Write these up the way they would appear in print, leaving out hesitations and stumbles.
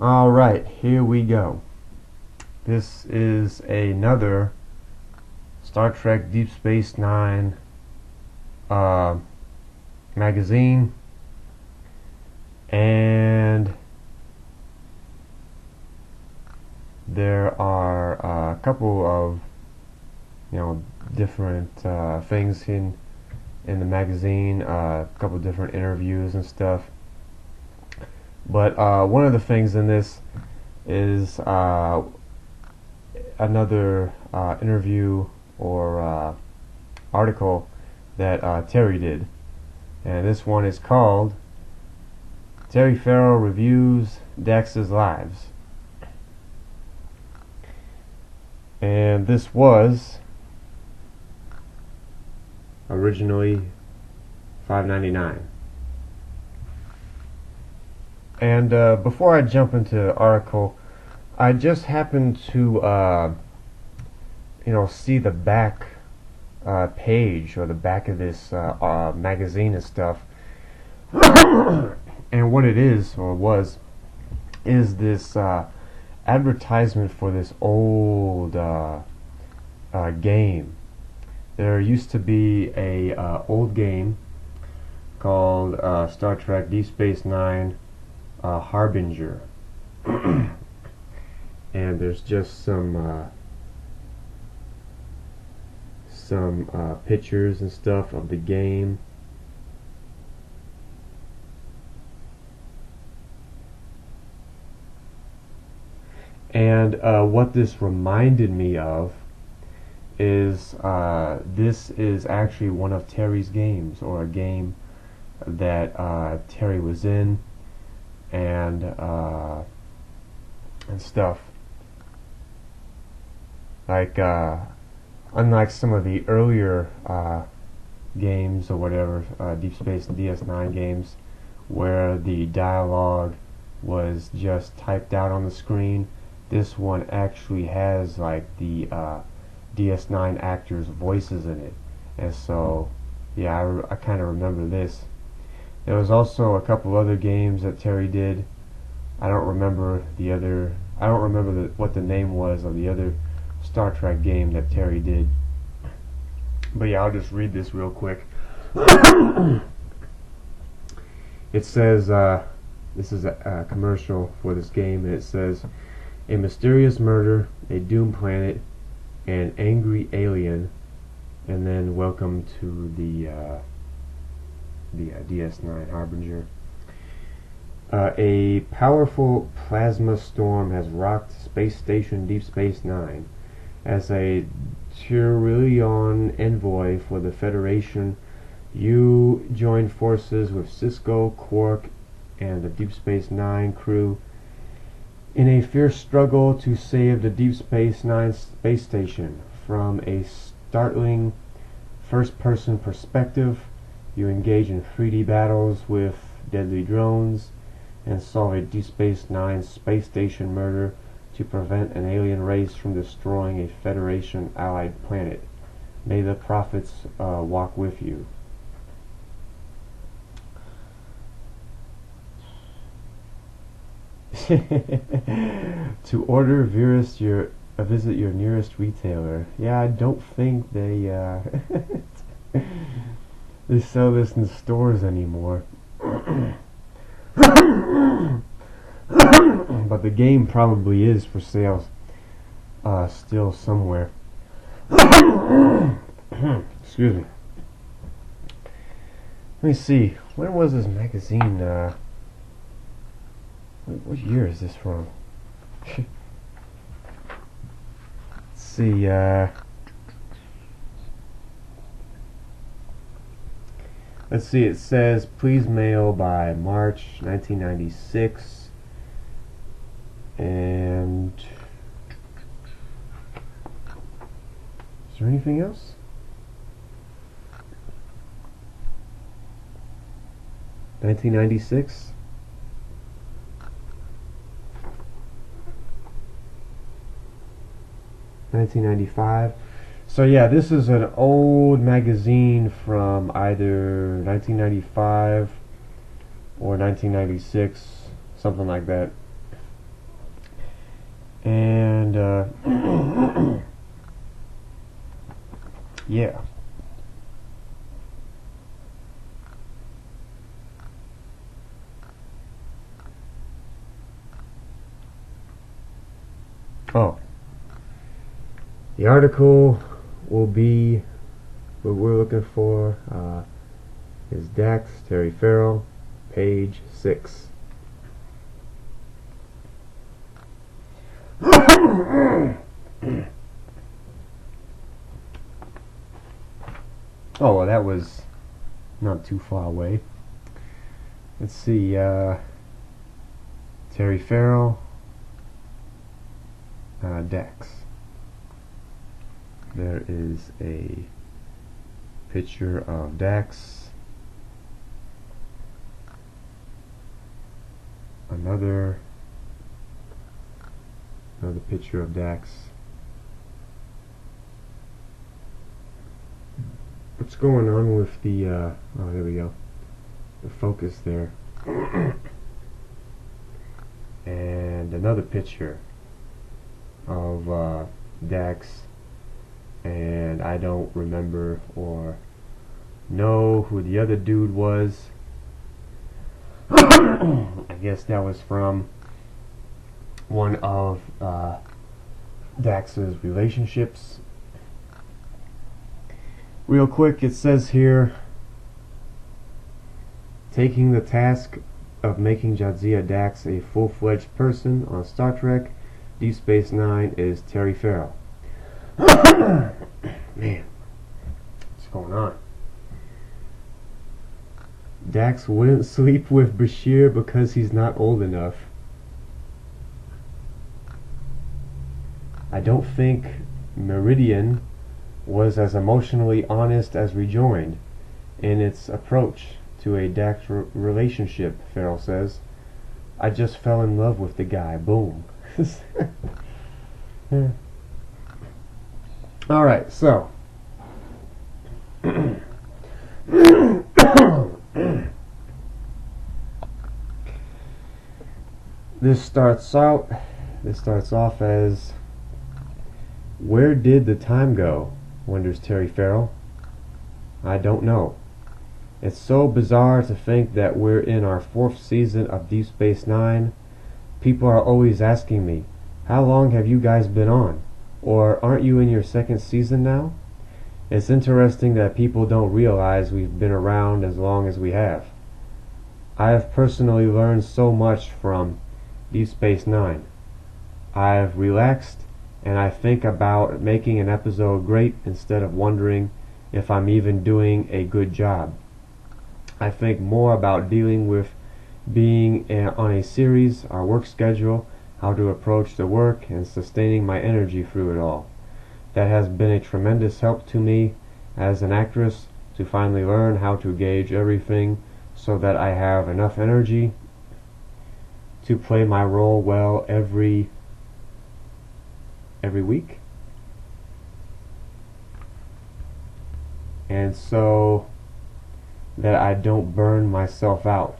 Alright, here we go. This is another Star Trek Deep Space Nine magazine, and there are a couple of different things in the magazine, a couple different interviews and stuff. But one of the things in this is another interview or article that Terry did, and this one is called Terry Farrell Reviews Dax's Lives, and this was originally $5.99. And before I jump into the article, I just happened to see the back page, or the back of this magazine and stuff. And what it is, or was, is this advertisement for this old game. There used to be a old game called Star Trek Deep Space Nine Harbinger. And there's just some pictures and stuff of the game. And what this reminded me of is this is actually one of Terry's games, or a game that Terry was in, and stuff. Like unlike some of the earlier games or whatever, Deep Space DS9 games, where the dialogue was just typed out on the screen, this one actually has like the DS9 actors' voices in it. And so yeah, I kind of remember this. There was also a couple other games that Terry did. I don't remember what the name was of the other Star Trek game that Terry did. But yeah, I'll just read this real quick. It says, this is a commercial for this game, and it says, "A mysterious murder, a doomed planet, an angry alien," and then welcome to the DS9 Harbinger. A powerful plasma storm has rocked space station Deep Space Nine. As a Tyrrellian envoy for the Federation, you join forces with Cisco, Quark, and the Deep Space Nine crew in a fierce struggle to save the Deep Space Nine space station. From a startling first-person perspective, you engage in 3D battles with deadly drones and solve a Deep Space Nine space station murder to prevent an alien race from destroying a Federation allied planet. May the prophets walk with you. To order, visit your nearest retailer. Yeah, I don't think they they sell this in stores anymore. But the game probably is for sale still somewhere. Excuse me. Let me see. When was this magazine? What year is this from? Let's see. Let's see. It says, please mail by March 1996. And is there anything else? $1996. $1995. So yeah, this is an old magazine from either 1995 or 1996, something like that. And yeah. Oh, the article will be what we're looking for is Dax, Terry Farrell, page 6. Oh, well, that was not too far away. Let's see, Terry Farrell, Dax. There is a picture of Dax. Another picture of Dax. What's going on with the oh, there we go, the focus there. And another picture of Dax, and I don't remember or know who the other dude was. I guess that was from one of Dax's relationships. Real quick, it says here, taking the task of making Jadzia Dax a full-fledged person on Star Trek Deep Space Nine is Terry Farrell. Man, what's going on? Dax wouldn't sleep with Bashir because he's not old enough. I don't think Meridian was as emotionally honest as Rejoined in its approach to a Dax relationship, Farrell says. I just fell in love with the guy. Boom. Alright, so this starts off as, where did the time go? Wonders Terry Farrell. I don't know. It's so bizarre to think that we're in our 4th season of Deep Space Nine. People are always asking me, how long have you guys been on? Or aren't you in your 2nd season now? It's interesting that people don't realize we've been around as long as we have. I have personally learned so much from Deep Space Nine. I've relaxed, and I think about making an episode great instead of wondering if I'm even doing a good job. I think more about dealing with being on a series, our work schedule, how to approach the work, and sustaining my energy through it all. That has been a tremendous help to me as an actress to finally learn how to gauge everything so that I have enough energy to play my role well every week. And so that I don't burn myself out.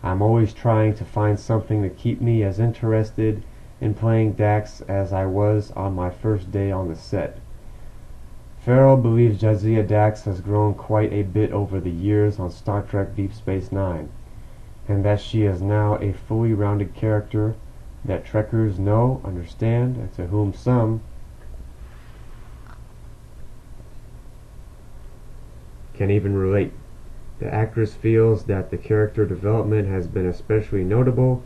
I'm always trying to find something to keep me as interested in playing Dax as I was on my first day on the set. Farrell believes Jadzia Dax has grown quite a bit over the years on Star Trek Deep Space Nine, and that she is now a fully rounded character that Trekkers know, understand, and to whom some can even relate. The actress feels that the character development has been especially notable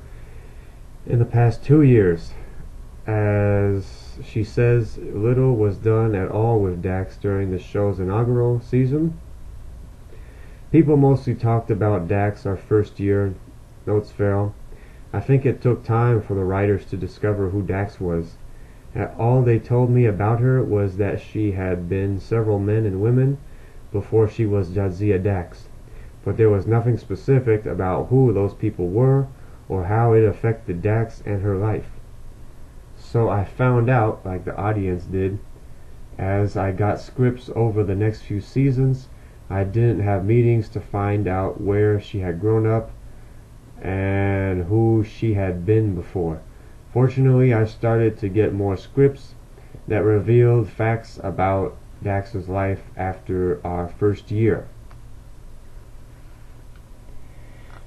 in the past 2 years. As she says, little was done at all with Dax during the show's inaugural season. People mostly talked about Dax our first year, notes Farrell. I think it took time for the writers to discover who Dax was. All they told me about her was that she had been several men and women before she was Jadzia Dax, but there was nothing specific about who those people were or how it affected Dax and her life. So I found out, like the audience did, as I got scripts over the next few seasons. I didn't have meetings to find out where she had grown up and who she had been before. Fortunately, I started to get more scripts that revealed facts about Dax's life after our first year.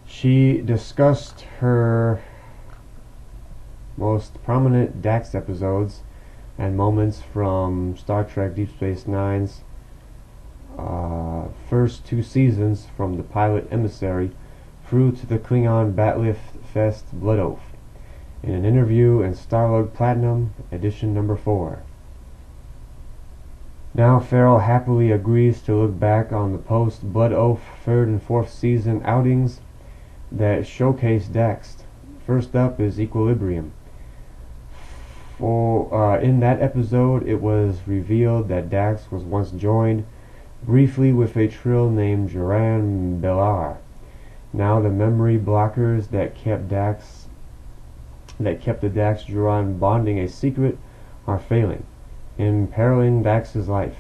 She discussed her most prominent Dax episodes and moments from Star Trek Deep Space Nine's first 2 seasons, from the pilot Emissary through to the Klingon Batlift Fest Blood Oath, in an interview in Starlog Platinum, edition number 4. Now Farrell happily agrees to look back on the post-Blood Oath 3rd and 4th season outings that showcase Dax. First up is Equilibrium. In that episode, it was revealed that Dax was once joined briefly with a Trill named Joran Bellar. Now the memory blockers that kept the Dax-Joran bonding a secret are failing, imperiling Dax's life.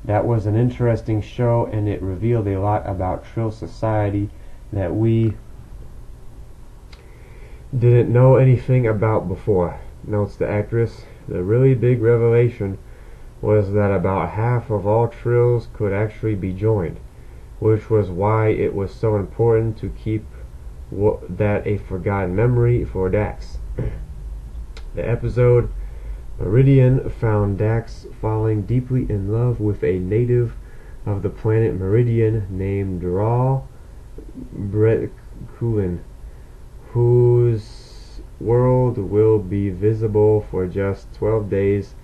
That was an interesting show, and it revealed a lot about Trill society that we didn't know anything about before, notes the actress. The really big revelation was that about half of all Trills could actually be joined, which was why it was so important to keep that a forgotten memory for Dax. The episode Meridian found Dax falling deeply in love with a native of the planet Meridian named Dral Bretkulin, whose world will be visible for just 12 days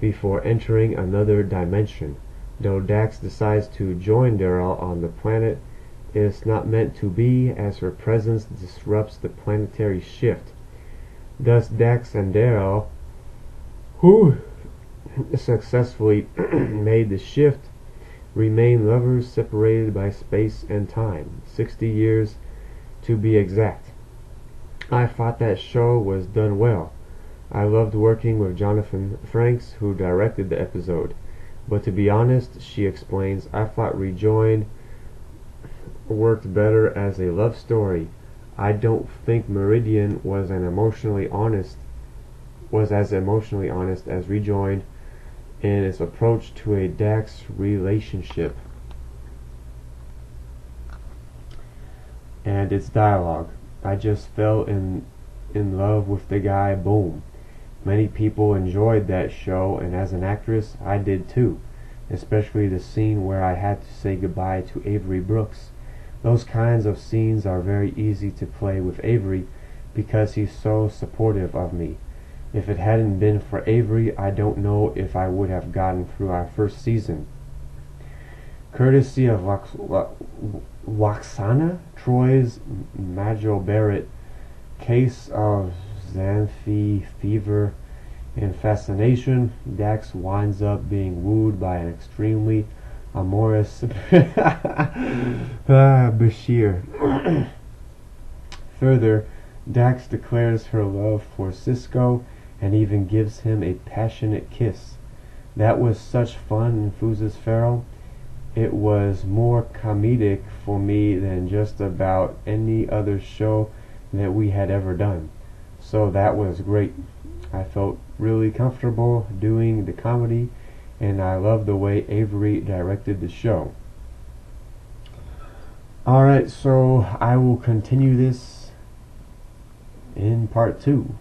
before entering another dimension. Though Dax decides to join Daryl on the planet, it is not meant to be, as her presence disrupts the planetary shift. Thus Dax and Daryl, who successfully made the shift, remain lovers separated by space and time, 60 years to be exact. I thought that show was done well. I loved working with Jonathan Frakes, who directed the episode. But to be honest, she explains, I thought Rejoined worked better as a love story. I don't think Meridian was as emotionally honest as Rejoined in its approach to a Dax relationship and its dialogue. I just fell in love with the guy, boom. Many people enjoyed that show, and as an actress, I did too, especially the scene where I had to say goodbye to Avery Brooks. Those kinds of scenes are very easy to play with Avery because he's so supportive of me. If it hadn't been for Avery, I don't know if I would have gotten through our first season. Courtesy of Waxana, Troy's Majel Barrett case of Xanthi fever and fascination, Dax winds up being wooed by an extremely amorous Bashir. Further, Dax declares her love for Cisco and even gives him a passionate kiss. That was such fun, enthuses Farrell. It was more comedic for me than just about any other show that we had ever done. So that was great. I felt really comfortable doing the comedy, and I loved the way Avery directed the show. Alright, so I will continue this in part 2.